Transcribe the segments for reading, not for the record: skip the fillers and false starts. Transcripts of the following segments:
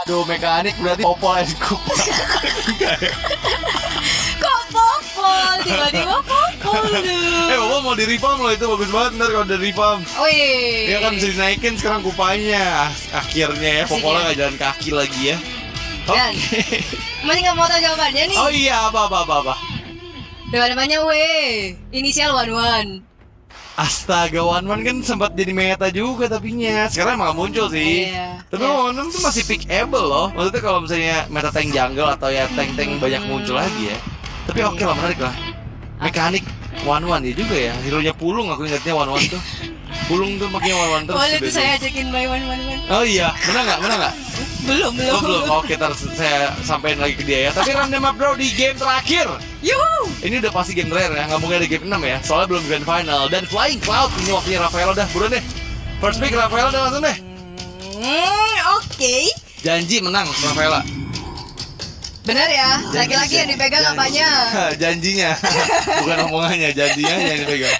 Waduh, mekanik berarti Popol and Kupa. Kok Popol? Tiba-tiba Popol tuh. Popol mau di-reform loh, itu bagus banget ntar kalau di-reform. Wih. Dia kan bisa dinaikin sekarang Kupanya. Akhirnya ya, Popolnya nggak jalan kaki lagi ya. Dan masih nggak mau tahu jawabannya nih. Oh iya, apa. Depannya W, inisial 11. Astaga, One kan sempat jadi meta juga tapinya. Sekarang emang nggak muncul sih. Iya. Tapi One tuh masih pickable loh. Maksudnya kalau misalnya meta tank jungle atau ya tank-tank banyak muncul lagi ya. Tapi oke lah, menarik lah. Mekanik One ya juga ya. Hero-nya Pulung, aku ingatnya One tuh. Pulung tuh makanya One terus. Boleh tuh saya ajakin by one. Oh iya, menang nggak? Belum. Oh belum, oke ntar saya sampein lagi ke dia ya. Tapi random up bro di game terakhir. Yuhu. Ini udah pasti game rare ya, nggak mungkin ada game 6 ya. Soalnya belum grand final. Dan Flying Cloud, ini waktunya Rafaela dah, buruan deh. First pick Rafaela dah langsung deh. Oke. Janji menang Rafaela. Benar ya, laki-laki yang dipegang apanya? Janjinya, bukan omongannya, janjinya yang dipegang.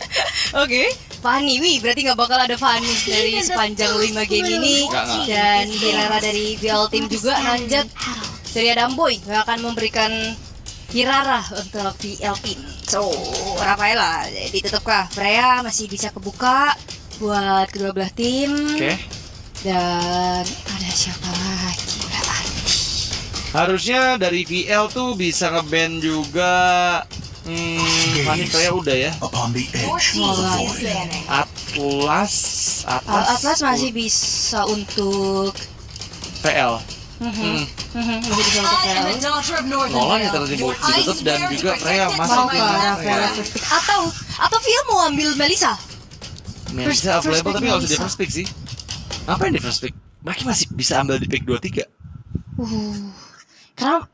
Oke. Fanny, berarti nggak bakal ada Fanny dari sepanjang 5 game ini. Nggak. Dan Hirara dari VL Team juga nanjak dari Adamboy nggak akan memberikan Hirara untuk VL Team. So, Rafaela ditutupkah? Freya masih bisa kebuka buat kedua belah tim. Oke. Dan ada siapa lagi? Berarti Harusnya dari VL tuh bisa nge-ban juga. Fanny kayak udah ya. Atlas masih bisa untuk VL. masih bisa untuk VL. Nolan yang terus ditutup dan juga Freya masih Mau ke Rafaela first pick atau Phil mau ambil Melissa? Melissa First available pick tapi nggak usah di Melissa. first pick sih. Apa yang di first pick? Mereka masih bisa ambil di pick 23. Karena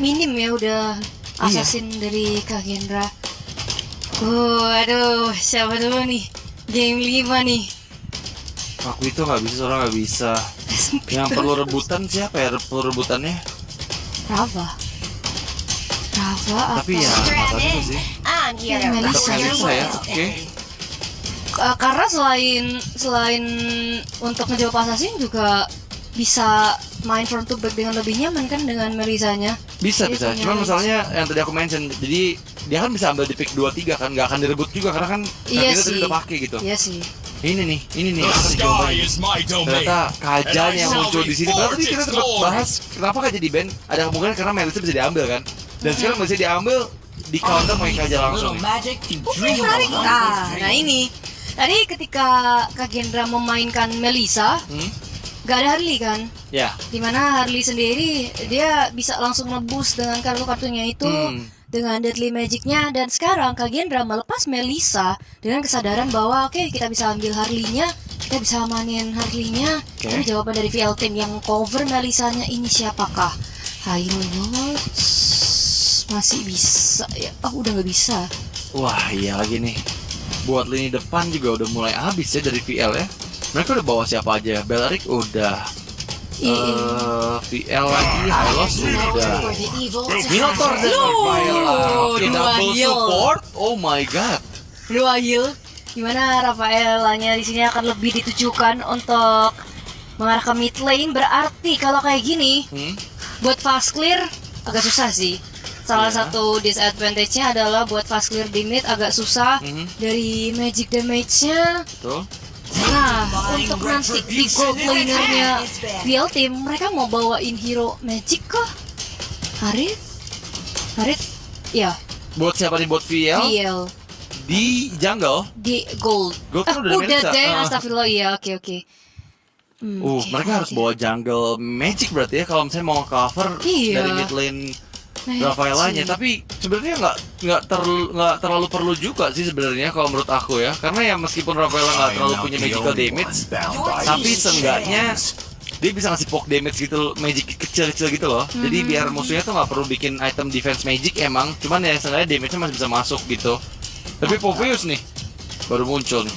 minim ya udah assassin dari Kak Gendra. Aduh, siapa dulu nih? Game 5 nih. Aku itu nggak bisa, seorang nggak bisa. Yang perlu rebutan siapa ya? Perlu rebutannya? Rafa Tapi ya nggak tahu juga sih. Melissa. Tetap Melissa ya, oke. Karena selain untuk ngejawab assassin juga bisa main front to back dengan lebih nyaman kan dengan Melissanya. Bisa. Dia punya Cuman range. masalahnya yang tadi aku mention, jadi dia kan bisa ambil di pick 23 kan, nggak akan direbut juga karena kan Iya kita tadi sih. udah pakai gitu. Iya sih. Ini nih apa nih jawabannya? Ternyata Kajan yang muncul di sini. Padahal tadi kita sempat bahas kenapa Kajan di ban. Ada kemungkinan karena Melissa bisa diambil kan. Dan sekarang bisa diambil di counter pakai Kajan langsung. Menarik. Nah ini. Tadi ketika Kak Gendra memainkan Melissa, gak ada Harley kan? Ya. Dimana Harley sendiri dia bisa langsung nebus dengan kartu-kartunya itu dengan Deadly Magic-nya. Dan sekarang Kak Gendra melepas Melissa dengan kesadaran bahwa oke, kita bisa ambil Harley-nya, kita bisa amanin Harley-nya. Ini jawaban dari VL Team yang cover Melissa-nya ini siapakah? Hayo masih bisa ya? Udah nggak bisa. Wah iya lagi nih. Buat lini depan juga udah mulai habis ya dari VL ya. Mereka udah bawa siapa aja? Beleric udah. VL lagi, Hylos udah. Minotaur dan Rafaela. Oke, dua double heal. support. Oh my god. Dua heal. Dimana Rafaelanya di sini akan lebih ditujukan untuk mengarah ke mid lane. Berarti kalau kayak gini, buat fast clear agak susah sih. Salah satu disadvantage-nya adalah buat fast clear di mid agak susah dari magic damage-nya. Betul. Nah, untuk nanti di gold laner-nya VL Team, mereka mau bawain hero magic kah? Harith? Ya, Buat siapa nih buat VL? VL Di jungle. di gold. Gold kan udah Udah Melissa. deh, astagfirullah ya, oke. Oke, Mereka harus bawa jungle magic berarti ya kalau misalnya mau cover Iya. dari mid lane magic. Rafaelanya. Tapi sebenarnya nggak terlalu perlu juga sih sebenarnya kalau menurut aku ya, karena ya meskipun Rafaela nggak terlalu punya magical damage, tapi seenggaknya dia bisa ngasih poke damage gitu, magic kecil-kecil gitu loh. Jadi biar musuhnya tuh nggak perlu bikin item defense magic emang, cuman ya seenggaknya damage-nya masih bisa masuk gitu. Tapi Popeyus nih baru muncul nih.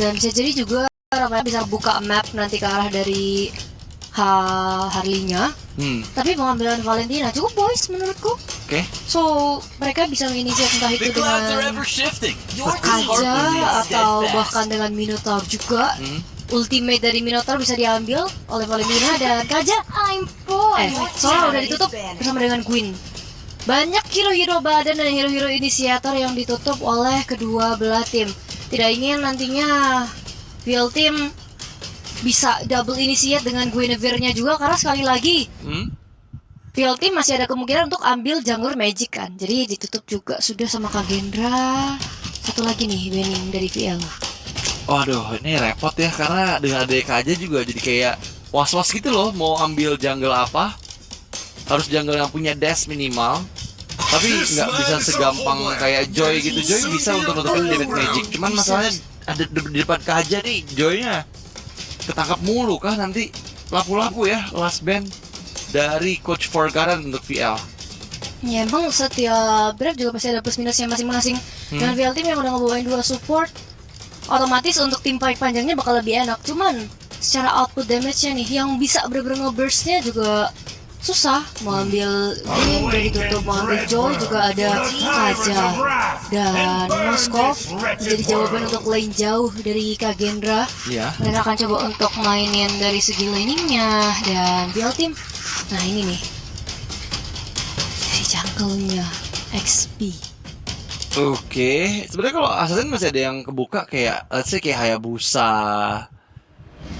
Dan bisa jadi juga Rafael bisa buka map nanti ke arah dari Harley-nya. Tapi pengambilan Valentina cukup boys menurutku. Oke. So mereka bisa menginisiat entah itu dengan Kaja atau bahkan dengan Minotaur juga ultimate dari Minotaur bisa diambil oleh Valentina dan Kaja. Soalnya udah ditutup bersama dengan Gwyn. Banyak hero-hero badan dan hero-hero inisiator yang ditutup oleh kedua belah tim. Tidak ingin nantinya VL Team bisa double initiate dengan Guinevere-nya juga, karena sekali lagi VL Team masih ada kemungkinan untuk ambil jungler Magic kan. Jadi ditutup juga sudah sama Kagendra. Satu lagi nih banning dari VL. Waduh, ini repot ya, karena dengan ADK aja juga jadi kayak was-was gitu loh, mau ambil jungle apa. Harus jungle yang punya dash minimal. Tapi nggak bisa segampang kayak Joy gitu. Joy bisa untuk nutupin damage Magic. Cuman masalahnya ada di depan Kaja nih, Joy-nya ketangkap mulu kah nanti. Lapu-lapu ya last band dari Coach Forgotten untuk VL. Ya emang setiap brand juga pasti ada plus minusnya masing-masing. Dengan VL Team yang udah ngebawain 2 support, otomatis untuk tim fight panjangnya bakal lebih enak. Cuman secara output damage-nya nih, yang bisa bener-bener nge-burst-nya juga susah. Mau ambil Gwyn udah ditutup, mau ambil Joy juga ada Kaja dan Moskov menjadi jawaban untuk lane jauh dari Kagendra. Mereka akan coba untuk mainin dari segi laningnya dan VL Team. Nah ini nih si jungle-nya XP. Oke, sebenarnya kalau Assassin masih ada yang kebuka kayak let's say kayak Hayabusa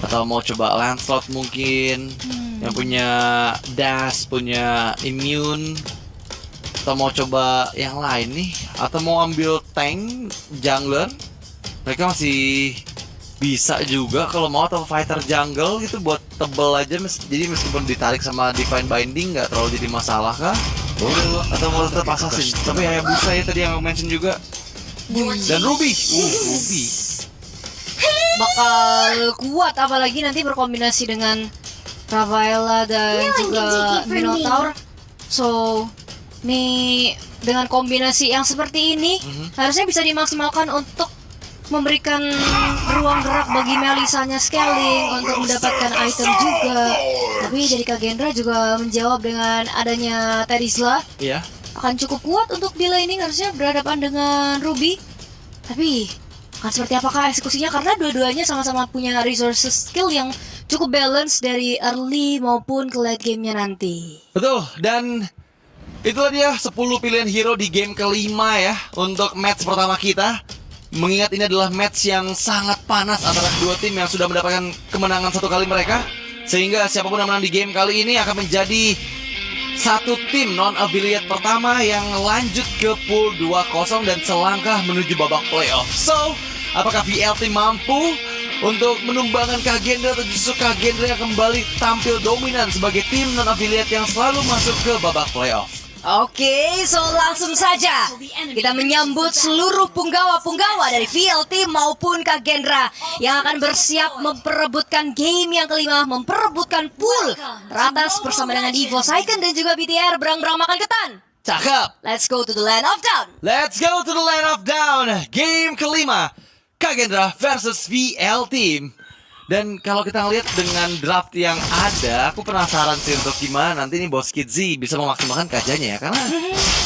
atau mau coba Lancelot mungkin yang punya dash, punya immune, atau mau coba yang lain nih, atau mau ambil tank jungler, mereka masih bisa juga kalau mau, atau fighter jungle gitu buat tebel aja. Jadi meskipun ditarik sama Divine Binding nggak terlalu jadi masalah kah? Atau mau tetap Assassin, tapi Hayabusa ya tadi yang mention juga. Dan Ruby, Ruby bakal kuat, apalagi nanti berkombinasi dengan Rafaela dan juga Minotaur. So, nih dengan kombinasi yang seperti ini harusnya bisa dimaksimalkan untuk memberikan ruang gerak bagi Melisanya scaling untuk mendapatkan item juga. Tapi dari Kagendra juga menjawab dengan adanya Terizla. Akan cukup kuat untuk di laning, harusnya berhadapan dengan Ruby. Tapi akan seperti apakah eksekusinya, karena dua-duanya sama-sama punya resources skill yang cukup balance dari early maupun ke late gamenya nanti. Betul, dan itulah dia 10 pilihan hero di game kelima ya untuk match pertama kita. Mengingat ini adalah match yang sangat panas antara kedua tim yang sudah mendapatkan kemenangan satu kali mereka, sehingga siapapun yang menang di game kali ini akan menjadi satu tim non-affiliate pertama yang lanjut ke pool 2-0 dan selangkah menuju babak playoff. So, apakah VL Team mampu untuk menumbangkan Kagendra, atau justru Kagendra yang kembali tampil dominan sebagai tim non-affiliate yang selalu masuk ke babak playoff? Oke, so langsung saja kita menyambut seluruh punggawa-punggawa dari VL Team maupun Kagendra yang akan bersiap memperebutkan game yang kelima, memperebutkan pool teratas bersama dengan Evo, Saiken dan juga BTR. Berang-berang makan ketan. Cakep. Let's go to the land of down. Let's go to the land of down. Game kelima, Kagendra versus VL Team. Dan kalau kita ngeliat dengan draft yang ada, aku penasaran sih untuk gimana nanti nih Bos Kidzi bisa memaksimalkan Kajanya ya. Karena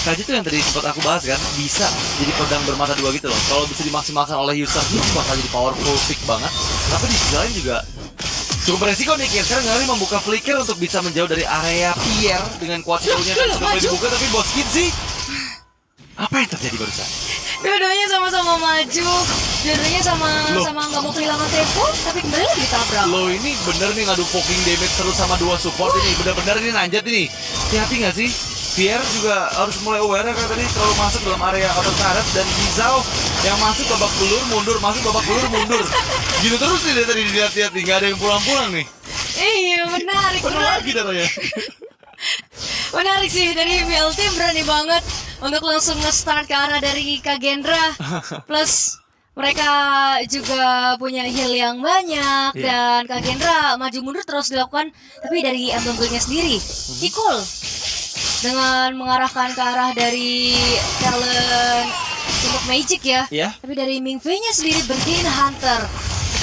Kaja itu yang tadi sempat aku bahas kan, bisa jadi pedang bermata dua gitu loh. Kalau bisa dimaksimalkan oleh user itu bakal jadi powerful pick banget. Tapi di sisi lain juga cukup beresiko nih. Sekarang Ngari membuka flicker untuk bisa menjauh dari area Pierre dengan kuat nya dan sudah mulai dibuka. Tapi Bos Kidzi, apa yang terjadi barusan? Dua-duanya sama-sama maju, dua-duanya sama nggak mau kehilangan tempo, tapi kembali lagi ditabrak. Lo ini bener nih ngadu poking damage terus sama dua support ini, bener-bener ini nanjat ini. Hati-hati nggak sih? Pierre juga harus mulai aware karena tadi terlalu masuk dalam area auto turret, dan Rizal yang masuk babak belur mundur, masuk babak belur mundur. Gitu terus nih tadi dilihat-lihat nih, nggak ada yang pulang-pulang nih. Iya, menarik. Lagi datanya. Menarik sih, dari VL Team berani banget untuk langsung nge-start ke arah dari Kagendra. Plus mereka juga punya heal yang banyak, dan Kagendra maju mundur terus dilakukan. Tapi dari emblem guildnya sendiri, Hikul dengan mengarahkan ke arah dari talent untuk Magic ya. Tapi dari Mingfei-nya sendiri bergain Hunter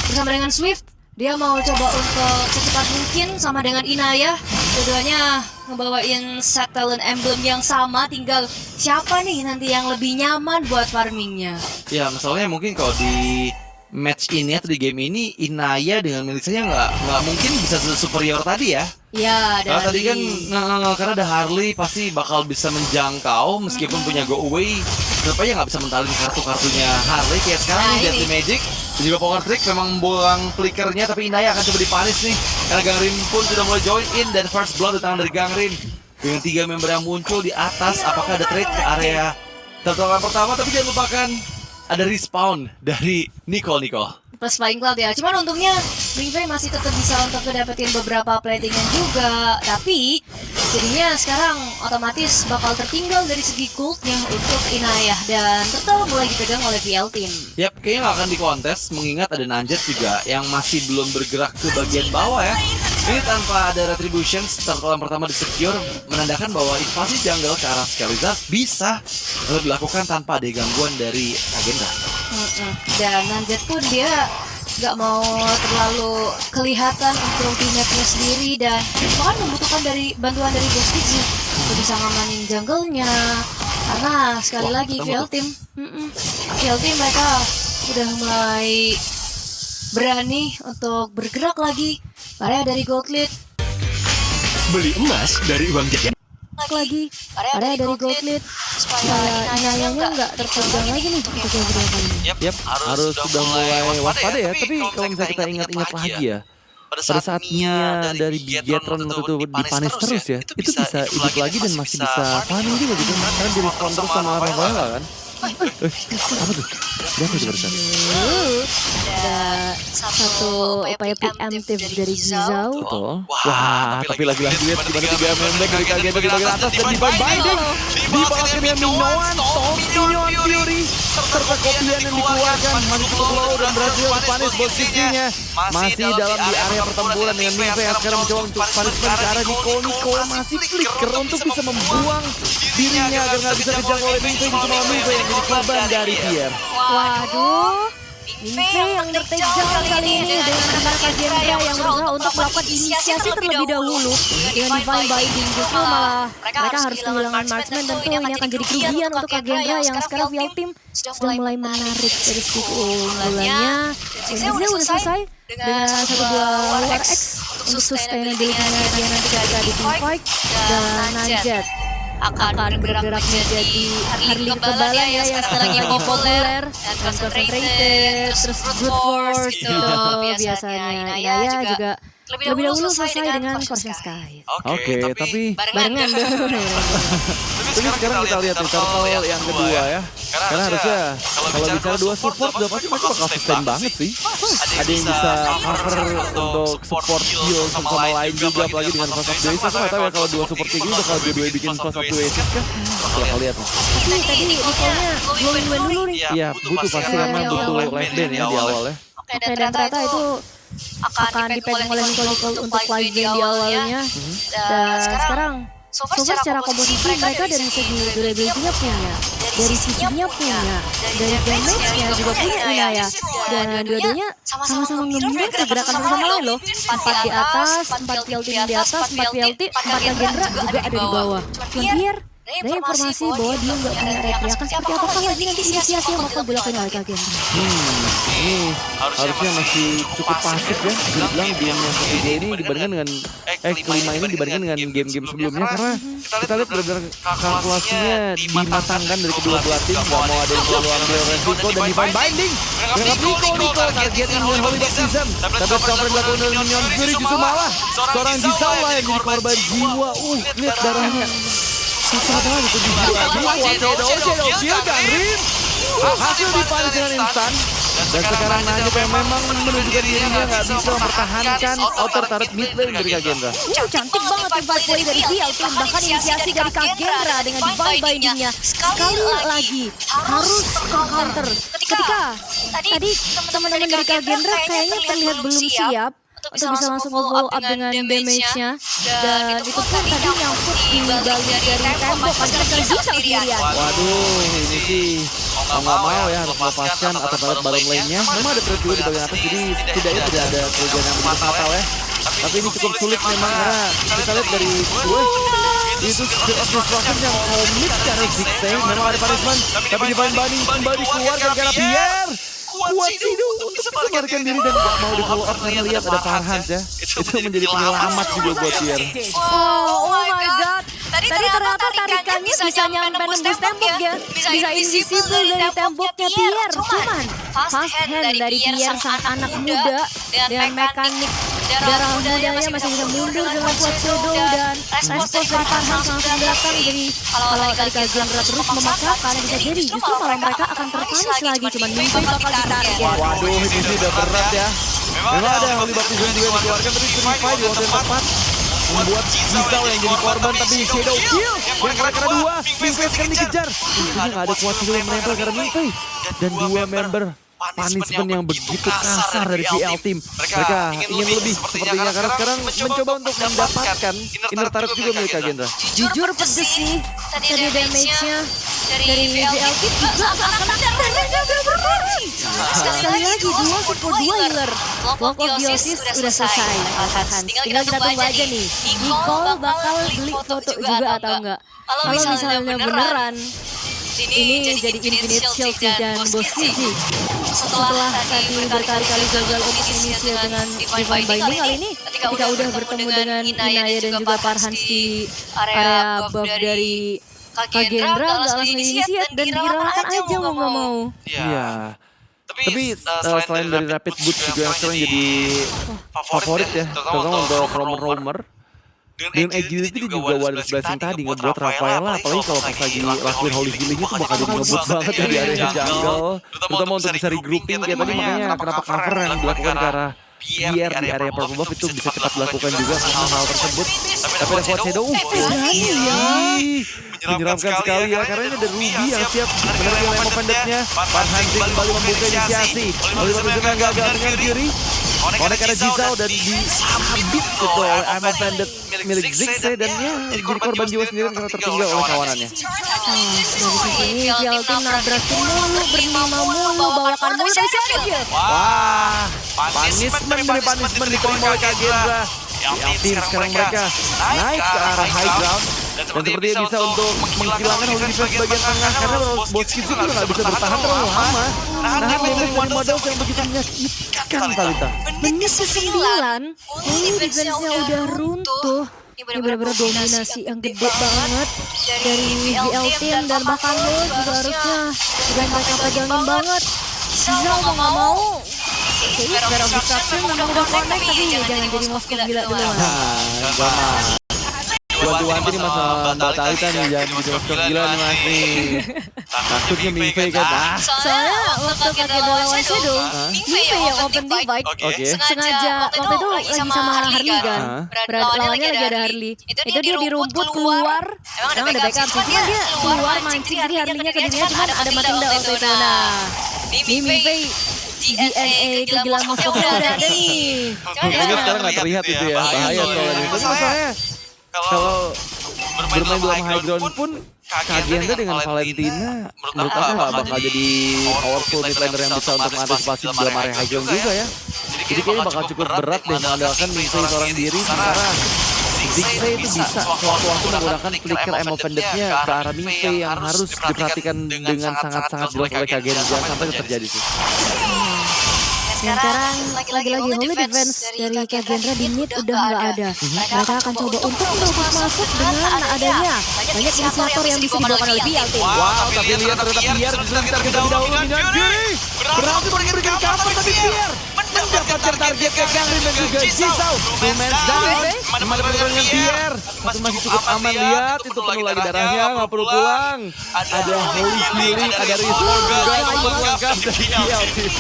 bersama dengan Swift. Dia mau coba untuk secepat mungkin sama dengan Inaya. Keduanya ngebawain set talent emblem yang sama, tinggal siapa nih nanti yang lebih nyaman buat farmingnya. Ya masalahnya mungkin kalau di match ini atau di game ini Inaya dengan Melisanya nggak mungkin bisa superior tadi ya. Ya, Karena dari tadi kan karena ada Harley pasti bakal bisa menjangkau meskipun punya go away. Kenapa ya nggak bisa mentalin kartu-kartunya Harley kayak sekarang Nah, nih Deadly ini. Magic dan juga Power Trick memang membuang flickernya, tapi Inaya akan coba dipanis nih karena Gangrin pun sudah mulai join in dan first blood datang dari Gangrin dengan 3 member yang muncul di atas. Apakah ada trade ke area tertutupan pertama? Tapi jangan lupakan ada respawn dari Nicole. plus Flying Cloud ya. Cuman untungnya Mingfei masih tetap bisa untuk mendapatkan beberapa platingan juga. Tapi jadinya sekarang otomatis bakal tertinggal dari segi goldnya untuk Inayah dan tetap mulai dipegang oleh VL Team. Yap, kayaknya nggak akan dikontes mengingat ada Nanjet juga yang masih belum bergerak ke bagian bawah ya. Ini tanpa ada retribution, turtle yang pertama di-secure menandakan bahwa invasi jungle ke arah Skalizar bisa dilakukan tanpa ada gangguan dari agenda. Dan Nanjet pun dia nggak mau terlalu kelihatan untuk di mapnya sendiri dan bahkan membutuhkan bantuan dari Boss Kidzi untuk bisa ngamanin jungle-nya karena sekali lagi VL Team mereka udah mulai berani untuk bergerak lagi. Area dari Gold Lead Beli emas dari uang jajan. lagi. Area dari Gold Lead supaya Inayahnya nggak terpegang lagi nih untuk yang kedua kalinya. Yap, harus sudah mulai waspada ya. Tapi kalau misalnya kita ingat-ingat lagi ya, pada saat Mia dari Bigetron waktu itu dipanis terus ya, itu bisa hidup lagi dan masih bisa farming juga gitu. Karena di respon terus sama Rafaela kan. Apa tuh? Berapa itu barusan? Ada satu upaya preemptive dari Gizao. Betul. Wah, tapi lagi-lagi lihat gimana 3 member dari Kagenda di bagian atas dan Divine Binding. Di bawah akhirnya Minoan, Minion Fury serta kopian yang dikeluarkan masih cukup low dan berhasil dipanis posisinya. Masih dalam di area pertempuran dengan Mingfei yang sekarang mencoba untuk punishment ke arah Nicole masih flicker untuk bisa membuang dirinya agar nggak bisa dijangkau oleh Mingfei. Justru malah Mingfei yang jadi korban dari Pierre. Waduh, Mingfei yang tertejam kali ini dengan rekan-rekan Gendra yang berusaha untuk melakukan inisiasi terlebih dahulu dengan Divine Binding. Justru malah mereka harus kehilangan marksman, tentu ini akan jadi kerugian untuk Gendra yang sekarang VL Team sudah mulai menarik dari segi keunggulannya. Zigzag udah selesai dengan 1-2 War X untuk sustainability-nya dia nanti ketika di teamfight, dan Nanjet akan bergerak menjadi Harley kekebalan ya yang sekarang yang populer dan concentrated, terus brute force itu biasanya. Inaya juga lebih dahulu selesai dengan Corsair Sky. Oke, tapi Barengan Tapi sekarang kita lihat nih turtle yang kedua ya. Karena harusnya kalau bicara 2 support udah pasti mereka bakal sustain banget sih. Ada yang bisa cover untuk support heal sama lain juga, apalagi dengan Cross of the Oasis. Aku gak tau ya kalau 2 support kayak gini bakal dua-dua bikin Cross of the Oasis kan. Bakal lihat nih. Tapi tadi Nicole-nya glowing win dulu nih. Iya butuh pasti karena butuh life band ya di awal ya. Oke, dan ternyata itu akan dipegang oleh Nicole untuk live game di awalnya. Dan sekarang so far secara komposisi mereka dari segi durability-nya punya, dari sisinya punya, dari damage-nya juga punya Inaya. Dan dua-duanya sama-sama nge-mirror pergerakan satu sama lain loh. 4 di atas, 4 VL Team di atas, 4 VLT, 4 Gendra juga ada di bawah. Cuman Pierre ada informasi bahwa dia nggak punya reaksi seperti apakah lagi nanti inisiasi yang bakal dilakukan oleh Gendra. Ini harusnya masih cukup pasif ya. Bisa dibilang game yang ketiga ini dibandingkan dengan kelima ini dibandingkan dengan game-game sebelumnya, karena kita lihat benar-benar kalkulasinya dimatangkan dari kedua belah tim. Gak mau ada yang selalu ambil resiko dan Divine Binding menangkap Nico target Minion Holy Baptism. Tapi cover dilakukan oleh Minion Fury justru malah seorang Jisao lah yang jadi korban jiwa. Lihat darahnya susah banget itu jiwa. Gangrin hasil dipanis dengan instan. Dan sekarang Nanjet yang memang menunjukkan dirinya nggak bisa mempertahankan outer turret mid lane dari Kagenda. Cantik banget invite play dari VL Team, bahkan inisiasi dari Kagenda dengan Divine Binding-nya. Sekali lagi harus counter. Ketika tadi teman-teman dari Kagenda kayaknya terlihat belum siap untuk bisa langsung follow up dengan damage-nya, dan itu pun tadi nyangkut di balik dari tembok akhirnya terjadi sendirian. Waduh, ini sih mau nggak mau ya harus melepaskan atau taruh bottom lane-nya. Memang ada trade juga di bagian atas, jadi setidaknya tidak ada kerugian yang begitu fatal ya. Tapi ini cukup sulit memang karena kita lihat dari gue itu skill of destruction yang komit karena Zigzag. Memang ada punishment, tapi Divine Binding kembali keluar gara-gara Pierre. kuat sih itu untuk bisa melarikan diri dan gak mau di follow up karena lihat ada Farhans ya. Itu menjadi penyelamat juga buat Tier. Oh my god. Tadi ternyata tarikannya bisa nyampe nembus tembok ya. Bisa invisible dari temboknya Pierre. Cuman fast hand dari Pierre sang anak muda dengan mekanik darah mudanya masih bisa mundur dengan kuat shadow dan respons dari Farhan langsung datang. Jadi kalau tadi Kagendra terus memaksakan bisa jadi justru malah mereka akan terpanis lagi. Cuman Mimpi bakal ditarget. Waduh, ini sih udah berat ya. Memang ada Holy Baptism juga yang dikeluarkan, tapi Purify di waktu yang tepat membuat Gisau yang jadi korban, tapi Shadow kill yang kira-kira dua. Mimpi sekarang dikejar. Untungnya nggak ada kuat Shadow yang menempel karena Mimpi. Dan dua member punishment yang begitu kasar dari PL Team. Mereka ingin lebih sepertinya karena sekarang mencoba untuk mendapatkan inner turret juga milik Kagendra. Jujur pedes sih tadi damage-nya dari VL Team juga akan sekali lagi 2 healer. Block of Biosis udah selesai. Tinggal kita tunggu aja nih, Nicole bakal beli foto juga atau enggak. Kalau misalnya beneran ini jadi Infinite Shield dan Boss Gigi. Setelah tadi berkali-kali gagal untuk initial dengan Divine Binding, kali ini ketika udah bertemu dengan Inaya dan juga Farhans di area buff dari Kagendra, nggak langsung initiate dan direlakan aja mau nggak mau. Iya. Tapi selain dari Rapid Boots juga yang sekarang jadi favorit ya, terutama untuk roamer-roamer. Dengan agility juga Water's Blessing tadi ngebuat Rafaela, apalagi kalau pas lagi lakuin Holy Healing itu bakal jadi ngebut banget ya di area jungle. Terutama untuk bisa regrouping, ya tadi makanya kenapa cover yang dilakukan ke arah Pierre di area purple buff itu bisa cepat dilakukan juga karena hal tersebut. Tapi ada kuat Shadow, menyeramkan sekali ya, karena ini ada Ruby yang siap menerima Lemo Pendetnya. Farhan kembali membuka inisiasi. Holy Baptism yang gagal dengan Fury. Konek ada Gisau dan disabit itu oleh Emo Pendet milik Ziggs dan ya jadi korban jiwa sendiri karena tertinggal oleh kawanannya. Dari sini VL Team nabrakin mulu, berlima mulu, bawakan mulu, tapi siapa dia? Wah, punishment diterima oleh Kagendra. Tim sekarang mereka naik ke arah high ground dan sepertinya bisa untuk menghilangkan Holy Defense bagian tengah karena Boss Kids juga nggak bisa bertahan terlalu lama. Nahan damage dari model yang begitu menyakitkan Talita. Menit ke-9, Holy Defense-nya udah runtuh. Ini benar-benar dominasi yang gede banget dari VL Team dan bahkan lo juga harusnya udah mereka pegangin banget. Zizal mau nggak mau. Jadi Square of Destruction memang udah connect, tapi jangan jadi Moskov gila dulu lah. Wanti-wanti nih masalah Mbak Talita nih, jangan jadi Moskov gila nih Mas nih. Takutnya Mimpi kan. Soalnya waktu pakai lawan Shadow, Mimpi yang open divide sengaja waktu itu lagi sama Harley kan. Lawannya lagi ada Harley. Itu dia di rumput keluar, emang ada backup sih, cuma dia keluar mancing, jadi Harley-nya ke dirinya cuma ada Matilda waktu itu. Nah, Mimpi DNA kegilaan Moskownya udah ada nih. Untungnya sekarang nggak terlihat itu ya, bahaya soalnya. Tapi masalahnya kalau bermain dalam high ground pun Kagendra dengan Valentina menurut aku nggak bakal jadi powerful mid laner yang bisa untuk mengantisipasi di dalam area high ground juga ya. Jadi kayaknya bakal cukup berat deh mengandalkan Mimpi seorang diri, sementara Ziggs itu bisa sewaktu-waktu menggunakan flicker Emo Pendetnya ke arah Mimpi yang harus diperhatikan dengan sangat-sangat jelas oleh Kagendra. Jangan sampai itu terjadi sih. Sekarang lagi-lagi Holy Defense dari Kagendra di mid udah nggak ada. Mereka akan coba untuk terus masuk dengan adanya banyak inisiator yang bisa dibawakan oleh PL Team. Wow, tapi lihat ternyata Pierre justru ditarget terlebih dahulu dengan Fury. Berhasil memberikan cover, tapi Pierre mendapatkan targetnya Gangrin dan juga Gisau. Two-man down, mendapatkan dengan Pierre. Tapi masih cukup aman, lihat itu penuh lagi darahnya, nggak perlu pulang. Ada Holy Healing, ada Respawn juga untuk melengkap dari PL Team.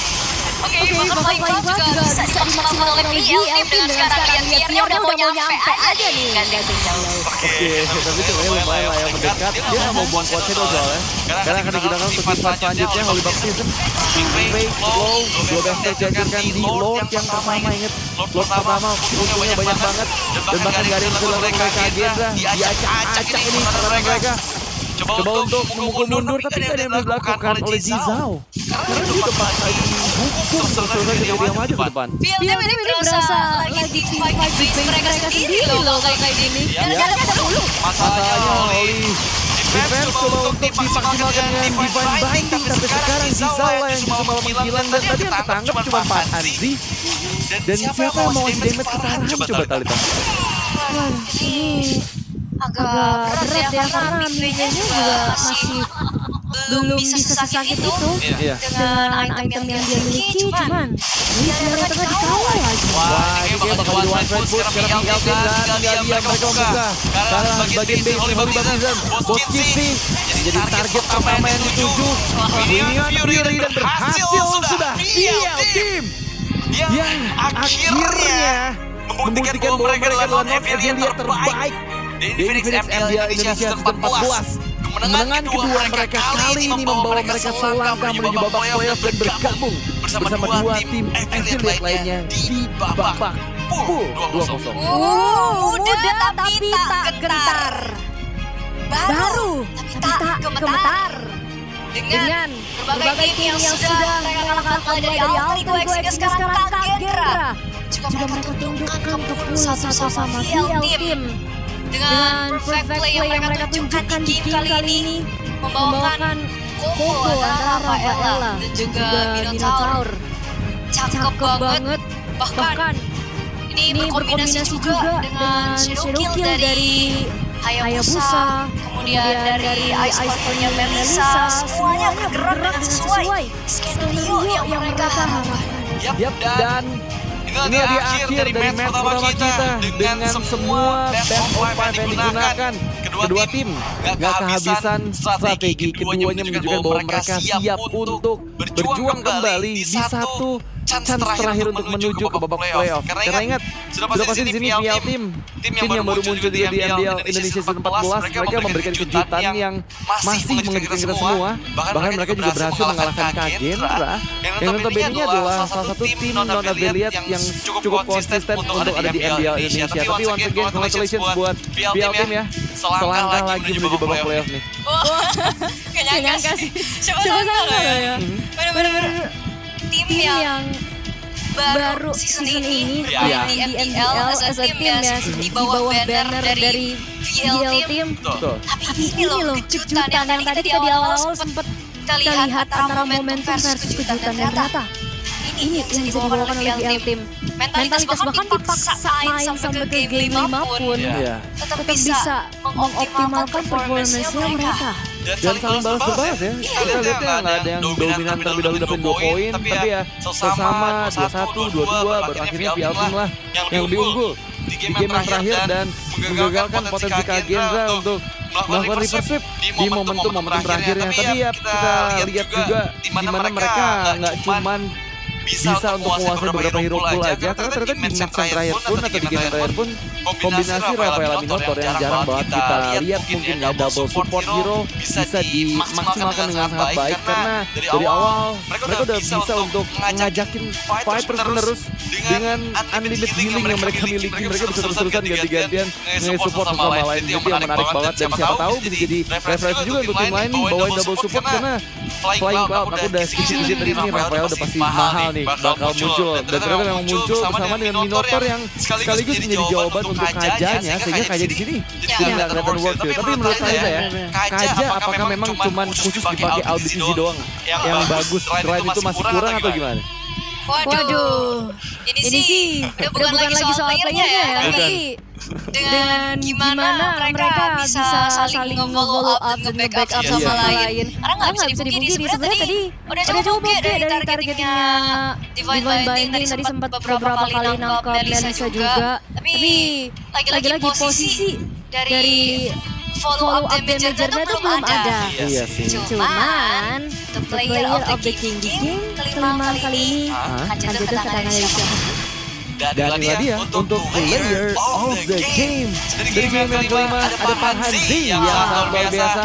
Oke, Bapak Iqbal juga bisa dimaksimalkan oleh PL Team dengan sekarang lihat Pierre udah mau nyampe aja nih. Oke, tapi sebenarnya lumayan lah yang mendekat. Dia nggak mau buang kuat Shadow soalnya. Karena akan digunakan untuk pivot selanjutnya Holy Baptism. Fake, low, 12 stage dihancurkan di Lord yang pertama, inget Lord pertama untungnya banyak banget. Dan bahkan gak ada yang bisa dilakukan oleh Kagendra. Diacak-acak ini pertama mereka. Coba untuk memukul mundur, tapi gak ada yang dilakukan oleh Gisau. Karena dia depan lagi hukum selesai ketika dia maju ke depan. PL Team ini berasa lagi fight di mereka sendiri loh kayak gini. Gara-gara ada dulu. Masalahnya Holy Defense coba untuk dimaksimalkan dengan Divine Binding, tapi sekarang Zizawa yang bisa malah menghilang dan tadi yang ketangkep cuma Pak Hanzi. Dan siapa yang mau ngasih damage ke Tarhan coba Talita? Ini agak berat ya karena midway-nya juga masih belum bisa sesakit itu Iya. dengan item yang dia miliki, cuman ini dari tengah dikawal lagi. Wah, ini kayak bakal jadi one fight push sekarang tinggal tim dan tinggal dia mereka membuka. Sekarang bagian base Holy Baptism, Bos Kitty jadi target pertama yang dituju. Wingan Fury dan berhasil sudah PL Team yang akhirnya membuktikan bahwa mereka adalah non-affiliate terbaik di Phoenix MPL Indonesia season 14. Kemenangan kedua mereka kali ini membawa mereka selangkah menuju babak playoff dan bergabung bersama dua tim affiliate lainnya di babak pool 2-0. Mudah tapi tak gentar. Baru tapi tak gemetar. Dengan berbagai tim yang sudah mereka kalahkan mulai dari awal Liga hingga sekarang Kagera juga mereka tundukkan ke pool satu sama PL Team. Dengan perfect play yang mereka tunjukkan di game kali ini membawakan combo antara Rafaela dan juga Minotaur. Cakep banget. Bahkan ini berkombinasi juga dengan Shadow Kill dari Hayabusa, kemudian dari Ice Spider-nya Melissa, semuanya bergerak dengan sesuai skenario yang mereka harapkan. Dan inilah dia akhir dari match pertama kita dengan semua best of 5 yang digunakan. Kedua tim gak kehabisan strategi, keduanya menunjukkan bahwa mereka siap untuk berjuang kembali di satu chance terakhir untuk menuju ke babak playoff. Karena ingat, sudah pasti di sini PL tim yang baru muncul di MPL Indonesia season 14, mereka memberikan kejutan yang masih mengejutkan kita semua. Bahkan mereka juga berhasil mengalahkan Kagera yang notabene adalah salah satu tim non-affiliate yang cukup konsisten untuk ada di MPL Indonesia. Tapi once again, congratulations buat PL Team ya. Selangkah lagi menuju babak playoff nih. Gak nyangka sih. Siapa sangka ya. Bener-bener tim yang baru season ini di MPL as a team ya, di bawah banner dari VL Team. Tapi ini loh kejutan yang tadi kita di awal-awal sempat kita lihat antara momentum versus kejutan, dan ternyata ini yang bisa dibawakan oleh VL Team. Mentalitas bahkan dipaksain sampai ke game 5 pun tetap bisa mengoptimalkan performance-nya mereka. Dan saling balas-balas ya. Kita lihat ya nggak ada yang dominan terlebih dahulu dapat 2 poin, tapi ya sama 21, 22, baru akhirnya PL Team lah yang lebih unggul di game yang terakhir dan menggagalkan potensi Kagera untuk melakukan reverse sweep di momentum terakhirnya. Tapi ya kita lihat juga di mana mereka nggak cuman bisa untuk menguasai beberapa hero pool aja, karena ternyata di match yang terakhir pun atau di game yang terakhir pun kombinasi Rafaela Minotaur yang jarang banget kita lihat mungkin ya double support hero bisa dimaksimalkan dengan sangat baik, karena dari awal mereka udah bisa untuk ngajakin fight terus dengan unlimited healing yang mereka miliki. Mereka bisa terus-terusan ganti-gantian nge-support sama lain, jadi yang menarik banget. Dan siapa tahu bisa jadi referensi juga untuk tim lain nih bawain double support, karena Flying Cloud aku udah skip-skip dari ini. Rafael udah pasti mahal nih bakal muncul, dan ternyata memang muncul bersama dengan Minotaur yang sekaligus menjadi jawaban untuk Kajanya, sehingga Kaja di sini nggak kelihatan works ya. Tapi menurut saya ya, Kaja apakah memang cuman khusus dipakai audit easy doang yang bagus, selain itu masih kurang atau gimana? Waduh, ini sih udah bukan lagi soal playernya ya, tapi dengan gimana mereka bisa saling nge-follow up dan nge-backup sama lain. Karena nggak bisa dipungkiri, sebenarnya tadi udah coba dari targetingnya Divine Binding, tadi sempat beberapa kali nangkep Melissa juga. Tapi lagi-lagi posisi dari follow up damagernya itu belum ada. Iya sih. Cuman the player of the game di game kelima kali ini Kanjeng ketangan Malaysia. Dan inilah dia untuk player of the game. Dari game yang kelima ada Pak Hanzi yang sangat luar biasa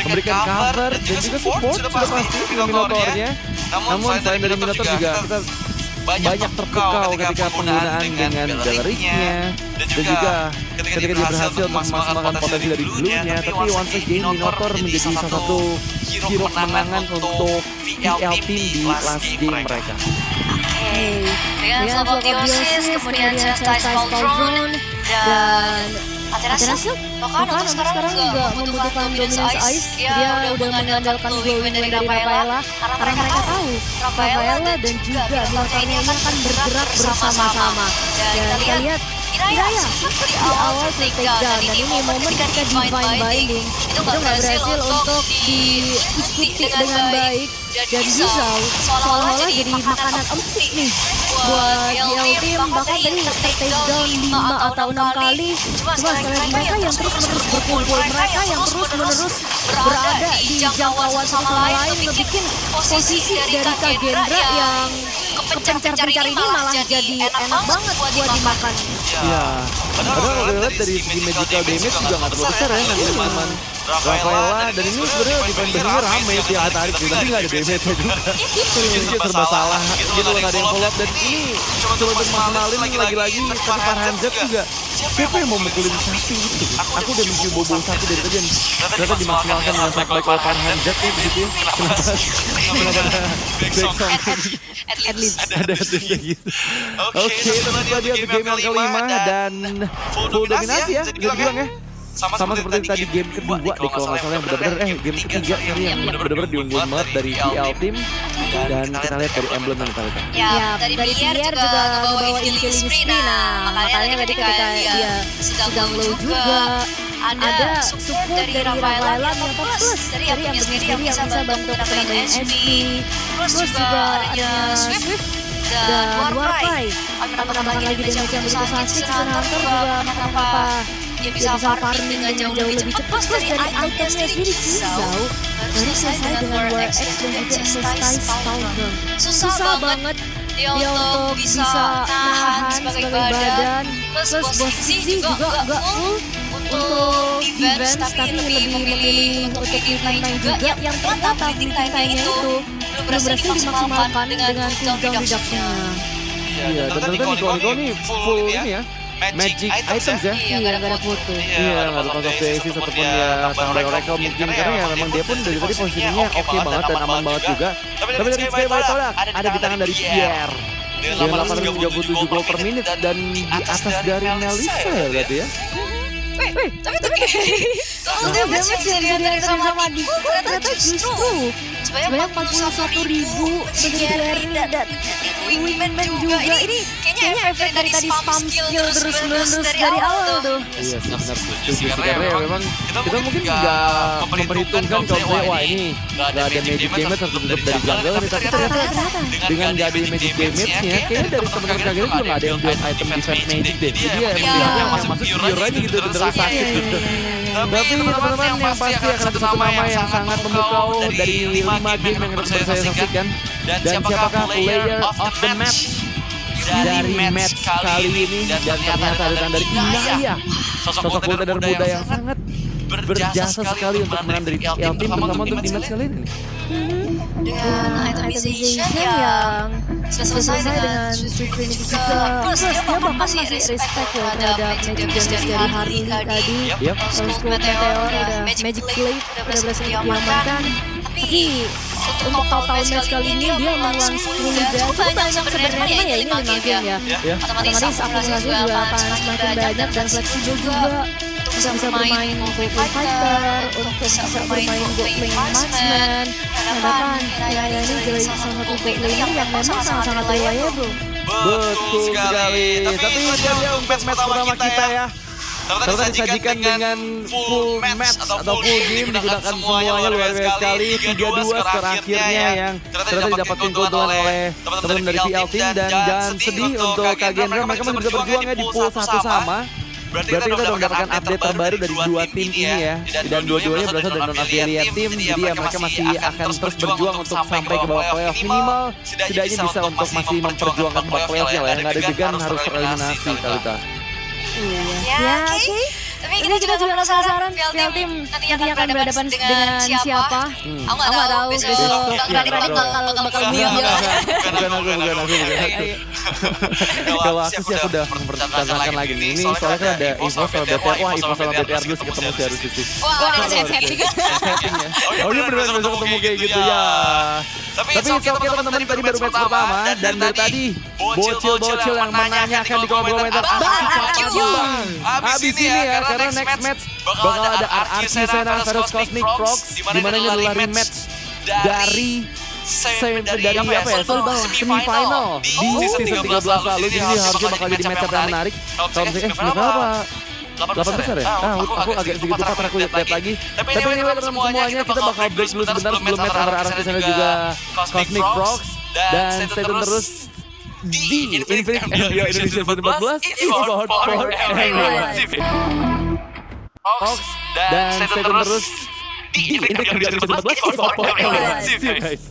memberikan cover dan juga support sudah pasti dengan Minotaurnya. Namun selain dari Minotaur juga kita banyak terpukau ketika penggunaan dengan galeriknya, dan juga ketika dia berhasil memaksimalkan potensi dari dulunya. Tapi once again Minotaur menjadi salah satu hero kemenangan untuk PL Team di last game mereka. Dengan Slowpoke Theosis, kemudian Chastised Pauldron, dan Atenasio bahkan untuk sekarang juga membutuhkan dominance ice. Dia udah mengandalkan glowing wind dari Rafaela karena mereka tahu Rafaela dan juga Minotaur ini akan bergerak bersama-sama. Dan kita lihat Iraya di awal take down, dan ini momen ketika Divine Binding itu nggak berhasil untuk diikuti dengan baik, dan Yuzhou seolah-olah jadi makanan empuk nih buat GL Team. Bahkan tadi take down 5 atau 6 kali, cuma sekali mereka yang terus-menerus berkumpul, mereka yang terus-menerus berada di jangkauan satu sama lain, ngebikin posisi dari Kagendra yang kepencar-pencar ini malah jadi enak banget buat dimakan. Iya, padahal kalau lihat dari segi magical damage juga nggak terlalu besar ya, nanti teman Rafaela, dan ini sebenarnya defense bandingnya rame sih yang tarik sih, tapi nggak ada damage juga. Ini dia serba salah, gitu loh, nggak ada yang follow up, dan ini coba bermaksimalin lagi-lagi, tapi Farhanzak juga siapa yang mau mukulin sapi itu? Aku udah mencium bau sapi dari tadi, ternyata dimaksimalkan dengan baik oleh Farhanzak ya begitu ya. Kenapa ada back song? At least Ada gitu. Oke, itu tadi untuk game yang kelima dan full dominasi ya, bisa dibilang ya. Sama seperti tadi game kedua deh kalau nggak salah, yang benar-benar game ketiga sorry, yang benar-benar diunggulin banget dari VL Team. Dan kita lihat dari emblem yang kita lihat. Ya, dari Pierre juga ngebawain killing spree. Nah, makanya tadi ketika dia sedang low juga, ada support dari Rafaela Minotaur plus dari Emblem sendiri yang bisa bantu nambahin HP. Terus juga ada Swift dan Warcry. Menambahkan lagi damage yang begitu sakit. Season Hunter juga kenapa dia bisa farming dengan jauh lebih cepat. Terus dari itemnya sendiri Yuzhou baru selesai dengan War X dan juga Exercise Powder. Susah banget dia untuk bisa nahan sebagai badan. Plus boss Z juga nggak full untuk defense, tapi lebih memilih untuk Flitting juga yang ternyata Flitting time-nya itu belum berhasil dimaksimalkan dengan cooldown reduction-nya. Iya, dan ternyata Nico nih full ini ya, magic items ya. Iya, nggak ada foto. Iya, nggak ada konsep Oasis ataupun ya tambah Oracle mungkin, karena ya memang dia pun dari tadi posisinya oke banget dan aman banget juga. Tapi dari Sky Todak ada di tangan dari Pierre. Dengan 837 gol per menit dan di atas dari Melissa ya berarti ya. Tapi total damage yang bisa dilihat sama Diko ternyata justru sebanyak 41.000 dari dan Wingman juga. Ini kayaknya efek dari tadi spam skill terus-menerus dari awal tuh. Iya, benar setuju karena ya memang kita mungkin nggak memperhitungkan kalau misalnya wah ini nggak ada magic damage harus tutup dari jungle, tapi ternyata dengan nggak ada magic damage-nya kayaknya dari teman-teman kagak juga nggak ada yang buat item defense magic deh. Jadi ya yang masuk pure aja gitu terus sakit gitu. Tapi teman-teman yang pasti akan ada satu nama yang sangat memukau dari 5 game yang harus saya saksikan, dan siapakah player of the match dari match kali ini, dan ternyata ada dari Inaya, sosok muda yang sangat berjasa sekali untuk menang dari PL Team, terutama untuk di match kali ini. Dengan itemization yang selesai dengan Swift Trinity juga. Plus dia bahkan masih respect ya terhadap magic damage dari Harley tadi. Terus Meteor udah Magic Blade udah berhasil diamankan. Tapi untuk total match kali ini dia melawan 10 dan cukup banyak sebenarnya ya, ini 5 game ya. Otomatis akumulasi juga akan semakin banyak dan fleksibel juga. Bisa bermain Go-Play Fighter, untuk bisa bermain Go-Play Marksman. Nah bahkan Iraya ini jadi salah satu Go-Play yang memang sangat-sangat reliable. Betul sekali. Tapi itu dia untuk match pertama kita ya. Ternyata disajikan dengan full match atau full game, digunakan semuanya luar biasa sekali. 3-2 skor akhirnya yang ternyata didapatkan keuntungan oleh teman-teman dari VL Team. Dan jangan sedih untuk Kagendra, mereka masih bisa berjuang ya di pool 1 sama. Berarti kita udah mendapatkan update terbaru dari dua tim ini ya, dan dua-duanya berasal dari non-affiliate team, jadi ya mereka masih akan terus berjuang untuk sampai ke babak playoff, minimal setidaknya bisa untuk masih memperjuangkan babak playoff ya, nggak ada juga harus tereliminasi Kalita. Ya oke. Tapi kita juga penasaran VL Team nantinya akan berhadapan dengan siapa. Aku nggak tahu besok Radit bakal build ya. Bukan aku. Kalau aku sih aku udah mempertahankan lagi nih. Ini soalnya kan ada info soal BTR. Wah, info soal BTR dulu sih ketemu sih harus sih. Wah, ada setting ya. Oh iya beneran besok ketemu kayak gitu ya. Tapi oke teman-teman, tadi baru match pertama dan dari tadi bocil yang menanyakan di kolom komentar abis ini ya karena next match bakal ada RRQ Sena versus Cosmic Frogs, dimana ini adalah rematch dari dari apa ya, semifinal di season 13 lalu. Jadi ini harusnya bakal jadi match up yang menarik. Kalau misalnya berapa? 8 besar ya? Aku agak sedikit lupa karena aku lihat lagi. Tapi anyway teman-teman semuanya, kita bakal break dulu sebentar sebelum match antara RRQ Sena juga Cosmic Frogs. Dan stay tune terus di Infinite NBA Indonesia 2014. It's about for everyone. Dan stay tune terus di Infinite NBA Indonesia 2014. It's about for everyone. See you guys.